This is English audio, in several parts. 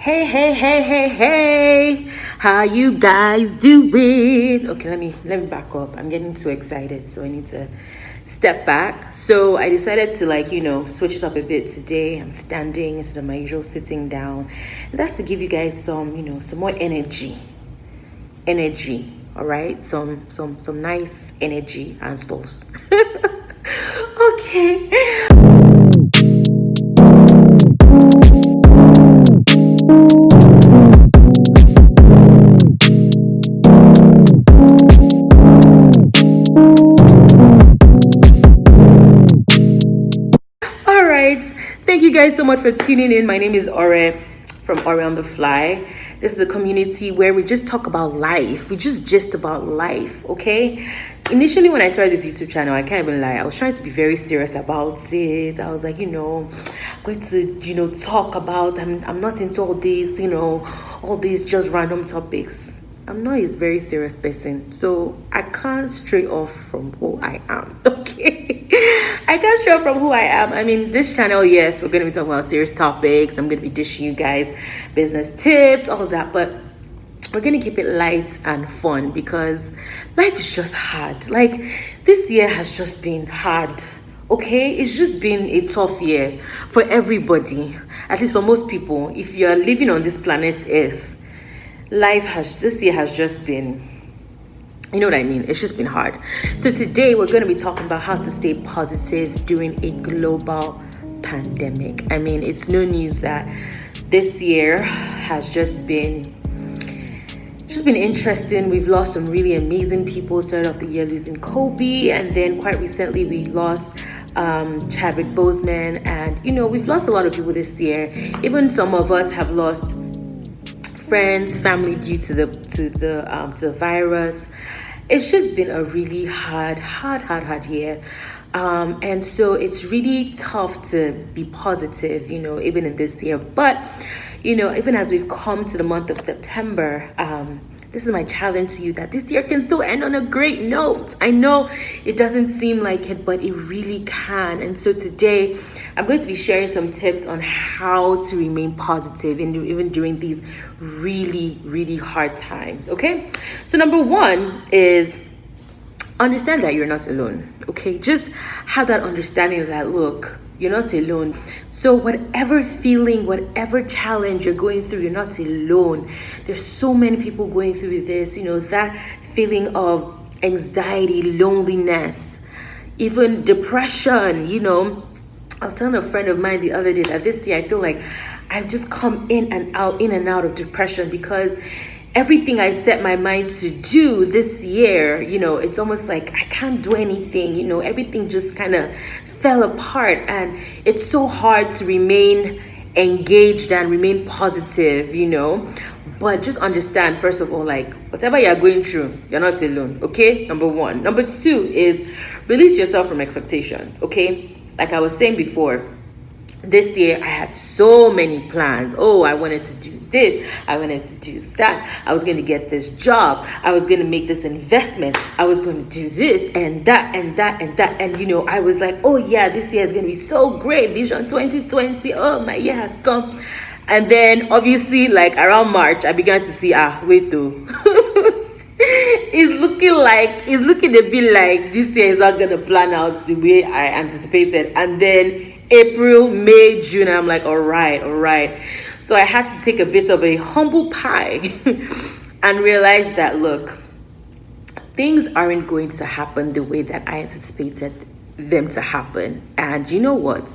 Hey, hey, hey, hey, hey. How you guys doing? Okay, let me back up. I'm getting too excited, so I need to step back. So I decided to switch it up a bit today. I'm standing instead of my usual sitting down. And that's to give you guys some more energy. Energy. All right? Some nice energy and stuffs. Okay. All right. Thank you guys so much for tuning in. My name is Youre from Youre on the Fly. This is a community where we just talk about life. We just gist about life, okay? Initially, when I started this YouTube channel, I can't even lie, I was trying to be very serious about it. I was like, I'm going to, talk about, I'm not into all these, all these just random topics. I'm not a very serious person, so I can't stray off from who I am. Okay, I can't stray off from who I am. I mean, this channel, yes, we're going to be talking about serious topics. I'm going to be dishing you guys business tips, all of that, but we're going to keep it light and fun because life is just hard. Like, this year has just been hard. Okay, it's just been a tough year for everybody, at least for most people. If you're living on this planet Earth, this year has just been, you know what I mean, it's just been hard. So today we're going to be talking about how to stay positive during a global pandemic. I mean, it's no news that this year has just been interesting. We've lost some really amazing people. Started off the year losing Kobe, and then quite recently we lost Chadwick Boseman, and we've lost a lot of people this year. Even some of us have lost friends, family due to the virus. It's just been a really hard year, and so it's really tough to be positive, even in this year. But even as we've come to the month of September, this is my challenge to you, that this year can still end on a great note. I know it doesn't seem like it, but it really can. And so today I'm going to be sharing some tips on how to remain positive even during these really, really hard times. Okay, so number one is understand that you're not alone. Okay, just have that understanding that, look, you're not alone. So whatever feeling, whatever challenge you're going through, you're not alone. There's so many people going through this, that feeling of anxiety, loneliness, even depression. I was telling a friend of mine the other day that this year I feel like I've just come in and out of depression because everything I set my mind to do this year, it's almost like I can't do anything. Everything just kind of fell apart, and it's so hard to remain engaged and remain positive. But just understand, first of all, like, whatever you're going through, you're not alone. Okay, number one. Number two is release yourself from expectations. Okay, like I was saying before, this year I had so many plans. Oh, I wanted to do this, I wanted to do that, I was going to get this job, I was going to make this investment, I was going to do this and that and that and that. And I was like, oh yeah, this year is going to be so great, vision 2020, oh, my year has come. And then obviously, like, around March I began to see, wait though, it's looking a bit like this year is not going to plan out the way I anticipated. And then April, May, June, I'm like, all right. So I had to take a bit of a humble pie and realize that, look, things aren't going to happen the way that I anticipated them to happen. And you know what?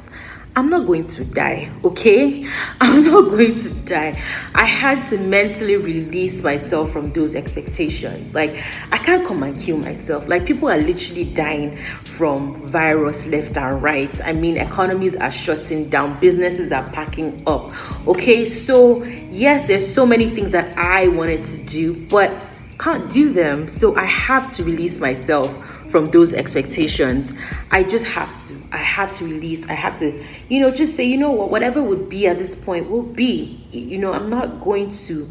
I'm not going to die, okay? I'm not going to die. I had to mentally release myself from those expectations. Like, I can't come and kill myself. Like, people are literally dying from virus left and right. I mean, economies are shutting down. Businesses are packing up, okay? So, yes, there's so many things that I wanted to do, but can't do them. So I have to release myself from those expectations. I have to release. I have to, just say, whatever would be at this point will be. I'm not going to.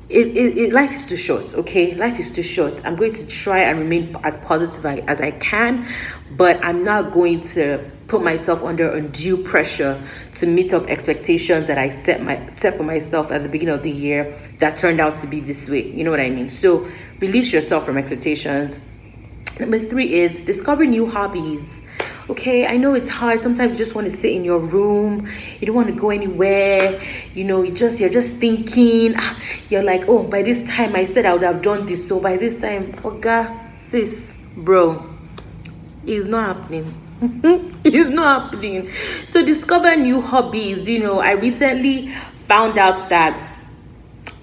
Life is too short, okay? Life is too short. I'm going to try and remain as positive as I can, but I'm not going to put myself under undue pressure to meet up expectations that I set for myself at the beginning of the year that turned out to be this way. You know what I mean? So release yourself from expectations. Number 3 is discover new hobbies. Okay, I know it's hard. Sometimes you just want to sit in your room. You don't want to go anywhere. You're just thinking. You're like, oh, by this time I said I would have done this. So by this time, sis, bro, it's not happening. It's not happening. So discover new hobbies. I recently found out that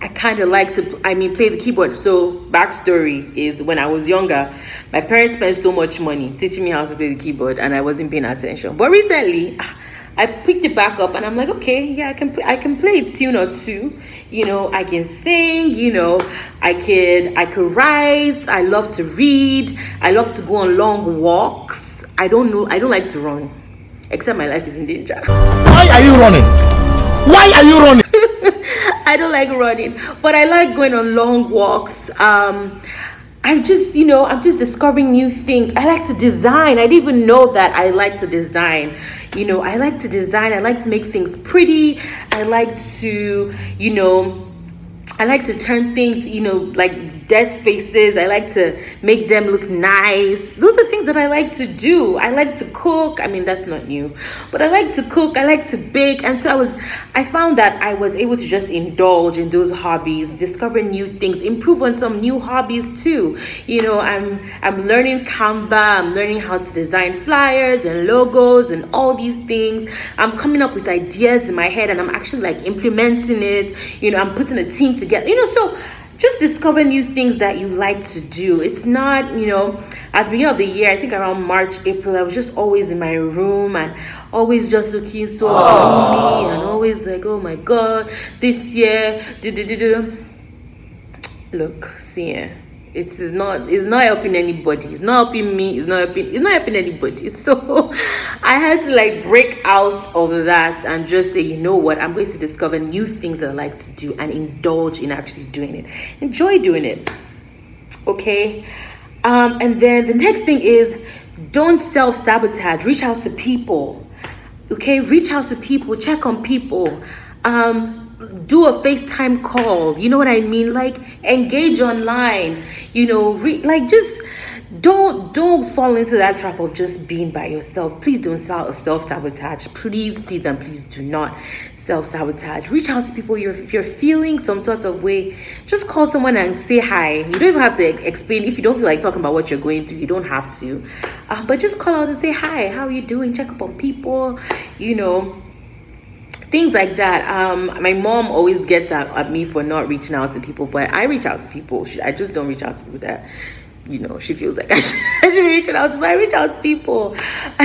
I kind of like to, play the keyboard. So backstory is when I was younger, my parents spent so much money teaching me how to play the keyboard and I wasn't paying attention. But recently, I picked it back up and I'm like, okay, yeah, I can play a tune or two. I can sing, I could write. I love to read. I love to go on long walks. I don't like to run, except my life is in danger. Why are you running? Why are you running? I don't like running, but I like going on long walks. I'm just discovering new things. I like to design. I didn't even know that I like to design. I like to design. I like to make things pretty. I like to turn things, like dead spaces. I like to make them look nice. Those are things that I like to do. I like to cook. That's not new, but I like to cook. I like to bake. And so I found that I was able to just indulge in those hobbies, discover new things, improve on some new hobbies too. I'm learning Canva. I'm learning how to design flyers and logos and all these things. I'm coming up with ideas in my head and I'm actually like implementing it. I'm putting a team together. So just discover new things that you like to do. It's not, at the beginning of the year, I think around March, April, I was just always in my room and always just looking so gloomy and always like, oh my God, this year, Look, see, it's not helping anybody. It's not helping me. It's not helping anybody. So I had to like break out of that and just say, you know what, I'm going to discover new things that I like to do and indulge in actually doing it. Enjoy doing it. Okay. And then the next thing is don't self-sabotage. Reach out to people. Okay, reach out to people, check on people. Do a FaceTime call. You know what I mean? Like engage online. Just don't fall into that trap of just being by yourself. Please don't self-sabotage. Please and please do not self-sabotage. Reach out to people. If you're feeling some sort of way, just call someone and say hi. You don't even have to explain. If you don't feel like talking about what you're going through, you don't have to. But just call out and say hi. How are you doing? Check up on people. Things like that. My mom always gets at me for not reaching out to people, but I reach out to people. I just don't reach out to people that she feels like I should be reaching out to, but I reach out to people. I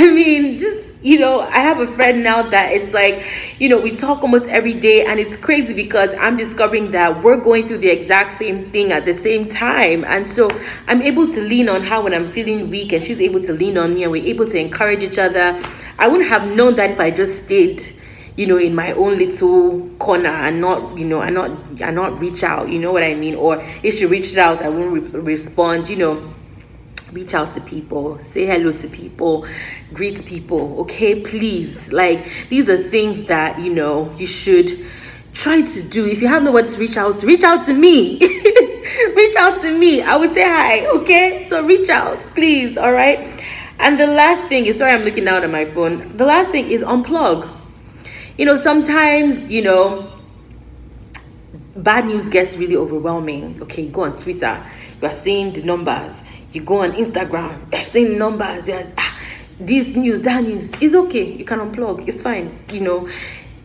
have a friend now that it's like, we talk almost every day, and it's crazy because I'm discovering that we're going through the exact same thing at the same time. And so I'm able to lean on her when I'm feeling weak, and she's able to lean on me, and we're able to encourage each other. I wouldn't have known that if I just stayed in my own little corner and not reach out, you know what I mean? Or if she reached out, I wouldn't respond. Reach out to people, say hello to people, greet people. Okay, please. Like, these are things that you should try to do. If you have nobody to reach out to me. Reach out to me. I will say hi. Okay, so reach out, please. All right. And the last thing is, sorry, I'm looking down at my phone. The last thing is unplug. Sometimes, bad news gets really overwhelming. Okay, you go on Twitter, you are seeing the numbers. You go on Instagram, you're seeing the numbers. This news, that news. It's okay. You can unplug. It's fine.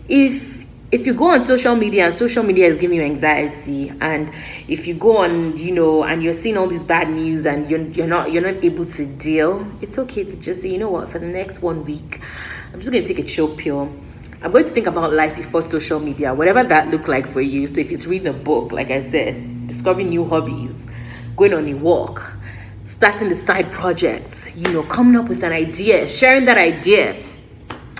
If you go on social media and social media is giving you anxiety, and if you go on, and you're seeing all this bad news and you're not able to deal, it's okay to just say, you know what, for the next 1 week, I'm just going to take a chill pill. I'm going to think about life before social media, whatever that look like for you. So if it's reading a book, like I said, discovering new hobbies, going on a walk, starting the side projects, coming up with an idea, sharing that idea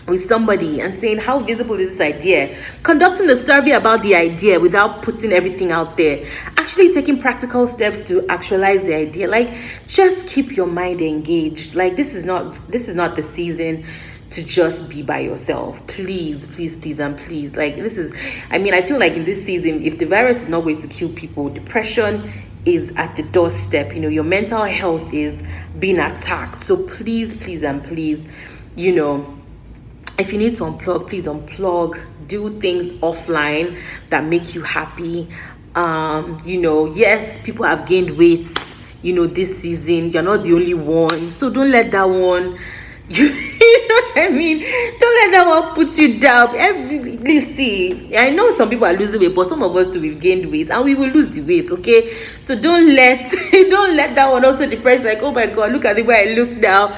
with somebody and saying, how visible is this idea? Conducting a survey about the idea without putting everything out there. Actually taking practical steps to actualize the idea. Like, just keep your mind engaged. Like, this is not the season to just be by yourself. Please, please, please, and please. Like, this is, I mean, I feel like in this season, if the virus is not going to kill people, depression is at the doorstep. You know, your mental health is being attacked. So please, please, and please, you know, if you need to unplug, please unplug. Do things offline that make you happy. You know, yes, people have gained weight, you know, this season. You're not the only one. So don't let that one, you know what I mean? Don't let that one put you down. See, I know some people are losing weight, but some of us too, we've gained weight and we will lose the weight, okay? So don't let don't let that one also depress you, like, oh my God, look at the way I look now.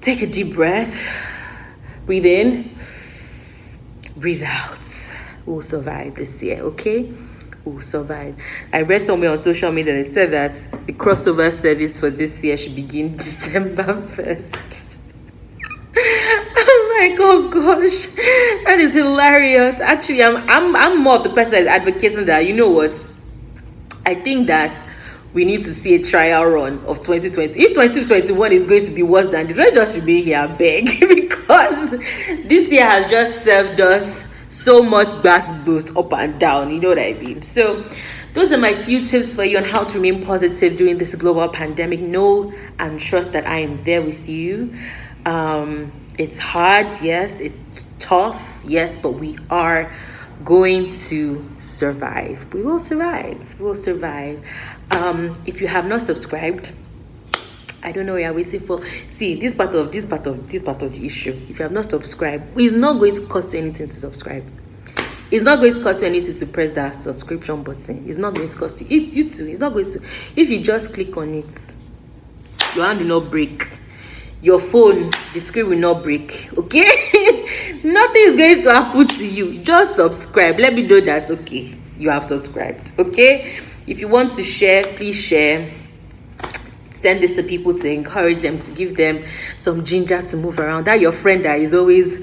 Take a deep breath. Breathe in. Breathe out. We'll survive this year, okay? We'll survive. I read somewhere on social media that said that the crossover service for this year should begin December 1st. Oh my gosh, that is hilarious. Actually, I'm more of the person that's advocating that, you know what, I think that we need to see a trial run of 2020. If 2021 is going to be worse than this, let's just remain here, beg, because this year has just served us so much gas boost up and down, you know what I mean? So those are my few tips for you on how to remain positive during this global pandemic. Know and trust that I am there with you. It's hard, yes, it's tough, yes, but we are going to survive. We will survive. We will survive. If you have not subscribed, I don't know what you're waiting for. See, this part of the issue. If you have not subscribed, it's not going to cost you anything to subscribe. It's not going to cost you anything to press that subscription button. It's not going to cost you. It's you too. It's not going to. If you just click on it, your hand will not break. Your phone, the screen will not break. Okay? Nothing is going to happen to you. Just subscribe. Let me know that, okay, you have subscribed. Okay? If you want to share, please share. Send this to people to encourage them, to give them some ginger to move around. That your friend that is always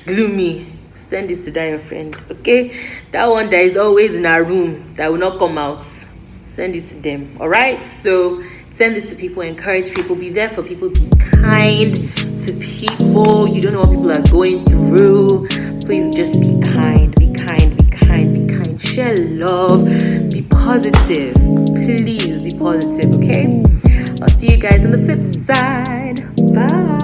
gloomy, send this to that your friend, okay? That one that is always in our room that will not come out, send it to them. All right? So send this to people, encourage people, be there for people, be kind to people. You don't know what people are going through. Please just be kind, be kind, be kind, be kind. Share love, be positive. Please be positive, okay? I'll see you guys on the flip side. Bye.